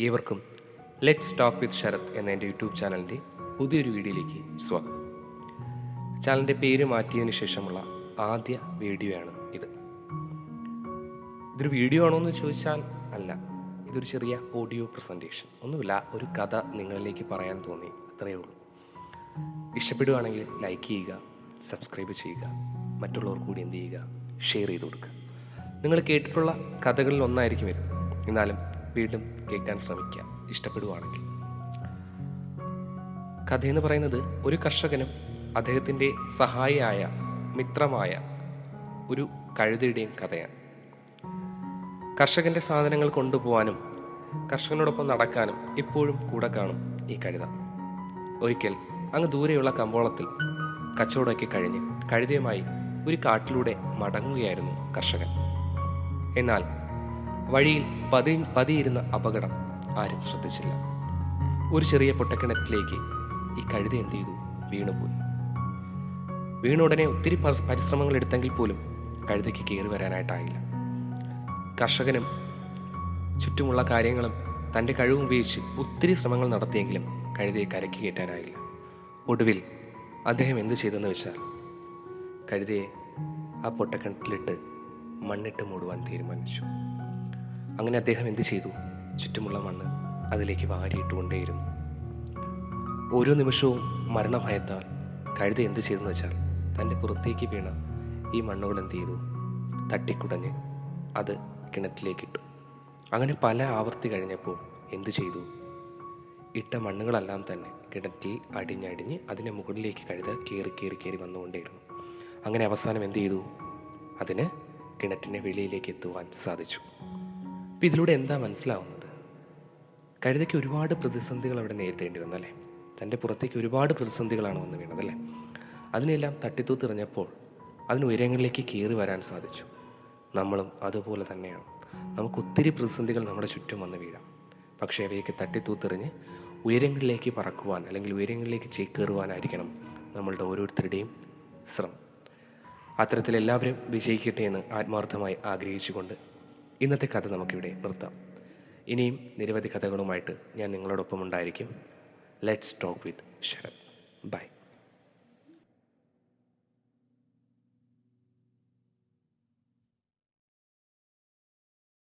ഏവർക്കും let's talk with Sarath എന്ന എൻ്റെ യൂട്യൂബ് ചാനലിൻ്റെ പുതിയൊരു വീഡിയോയിലേക്ക് സ്വാഗതം. ചാനലിൻ്റെ പേര് മാറ്റിയതിന് ശേഷമുള്ള ആദ്യ വീഡിയോയാണ് ഇത്. ഇതൊരു വീഡിയോ ആണോ എന്ന് ചോദിച്ചാൽ അല്ല, ഇതൊരു ചെറിയ ഓഡിയോ പ്രസൻറ്റേഷൻ. ഒന്നുമില്ല, ഒരു കഥ നിങ്ങളിലേക്ക് പറയാൻ തോന്നി, അത്രയേ ഉള്ളൂ. ഇഷ്ടപ്പെടുകയാണെങ്കിൽ ലൈക്ക് ചെയ്യുക, സബ്സ്ക്രൈബ് ചെയ്യുക, മറ്റുള്ളവർ കൂടി എന്ത് ചെയ്യുക, ഷെയർ ചെയ്ത് കൊടുക്കുക. നിങ്ങൾ കേട്ടിട്ടുള്ള കഥകളിൽ ഒന്നായിരിക്കും ഇത്, എന്നാലും വീണ്ടും കേൾക്കാൻ ശ്രമിക്കുക ഇഷ്ടപ്പെടുകയാണെങ്കിൽ. കഥയെന്ന് പറയുന്നത് ഒരു കർഷകനും അദ്ദേഹത്തിൻ്റെ സഹായിയായ മിത്രമായ ഒരു കഴുതയുടെയും കഥയാണ്. കർഷകൻ്റെ സാധനങ്ങൾ കൊണ്ടുപോകാനും കർഷകനോടൊപ്പം നടക്കാനും എപ്പോഴും കൂടെ കാണും ഈ കഴുത. ഒരിക്കൽ അങ്ങ് ദൂരെയുള്ള കമ്പോളത്തിൽ കച്ചവടമൊക്കെ കഴിഞ്ഞ് കഴുതയുമായി ഒരു കാട്ടിലൂടെ മടങ്ങുകയായിരുന്നു കർഷകൻ. എന്നാൽ വഴിയിൽ പതിയിരുന്ന അപകടം ആരും ശ്രദ്ധിച്ചില്ല. ഒരു ചെറിയ പൊട്ടക്കിണറ്റിലേക്ക് ഈ കഴുത എന്ത് ചെയ്തു, വീണുപോയി. വീണ ഉടനെ ഒത്തിരി പരിശ്രമങ്ങൾ എടുത്തെങ്കിൽ പോലും കഴുതയ്ക്ക് കയറി വരാനായിട്ടായില്ല. കർഷകനും ചുറ്റുമുള്ള കാര്യങ്ങളും തൻ്റെ കഴിവും ഉപയോഗിച്ച് ഒത്തിരി ശ്രമങ്ങൾ നടത്തിയെങ്കിലും കഴുതയെ കരയ്ക്ക് കയറ്റാനായില്ല. ഒടുവിൽ അദ്ദേഹം എന്ത് ചെയ്തെന്ന് വെച്ചാൽ കഴുതയെ ആ പൊട്ടക്കിണറ്റിലിട്ട് മണ്ണിട്ട് മൂടുവാൻ തീരുമാനിച്ചു. അങ്ങനെ അദ്ദേഹം എന്ത് ചെയ്തു, ചുറ്റുമുള്ള മണ്ണ് അതിലേക്ക് വാരിയിട്ടുകൊണ്ടേയിരുന്നു. ഓരോ നിമിഷവും മരണഭയത്താൽ കഴുത എന്ത് ചെയ്തെന്ന് വെച്ചാൽ തൻ്റെ പുറത്തേക്ക് വീണ ഈ മണ്ണുകൾ എന്ത് ചെയ്തു, തട്ടിക്കുടഞ്ഞ് അത് കിണറ്റിലേക്കിട്ടു. അങ്ങനെ പല ആവർത്തി കഴിഞ്ഞപ്പോൾ എന്ത് ചെയ്തു, ഇട്ട മണ്ണുകളെല്ലാം തന്നെ കിണറ്റിൽ അടിഞ്ഞടിഞ്ഞ് അതിൻ്റെ മുകളിലേക്ക് കഴുത കയറി വന്നുകൊണ്ടേയിരുന്നു. അങ്ങനെ അവസാനം എന്ത് ചെയ്തു, അതിന് കിണറ്റിൻ്റെ വെളിയിലേക്ക് എത്തുവാൻ സാധിച്ചു. അപ്പം ഇതിലൂടെ എന്താ മനസ്സിലാവുന്നത്, കഴുതയ്ക്ക് ഒരുപാട് പ്രതിസന്ധികൾ അവിടെ നേരിടേണ്ടി വന്നല്ലേ. തൻ്റെ പുറത്തേക്ക് ഒരുപാട് പ്രതിസന്ധികളാണ് വന്ന് വീണതല്ലേ. അതിനെല്ലാം തട്ടിത്തൂത്തെറിഞ്ഞപ്പോൾ അതിന് ഉയരങ്ങളിലേക്ക് കയറി വരാൻ സാധിച്ചു. നമ്മളും അതുപോലെ തന്നെയാണ്. നമുക്ക് ഒത്തിരി പ്രതിസന്ധികൾ നമ്മുടെ ചുറ്റും വന്ന് വീഴാം. പക്ഷേ അവയൊക്കെ തട്ടിത്തൂത്തെറിഞ്ഞ് ഉയരങ്ങളിലേക്ക് പറക്കുവാൻ അല്ലെങ്കിൽ ഉയരങ്ങളിലേക്ക് ചേക്കേറുവാനായിരിക്കണം നമ്മളുടെ ഓരോരുത്തരുടെയും ശ്രമം. അത്തരത്തിൽ എല്ലാവരും വിജയിക്കട്ടെ എന്ന് ആത്മാർത്ഥമായി ആഗ്രഹിച്ചുകൊണ്ട് ഇന്നത്തെ കഥ നമുക്കിവിടെ നിർത്താം. ഇനിയും നിരവധി കഥകളുമായിട്ട് ഞാൻ നിങ്ങളോടൊപ്പം ഉണ്ടായിരിക്കും. Let's talk with Sarath. By.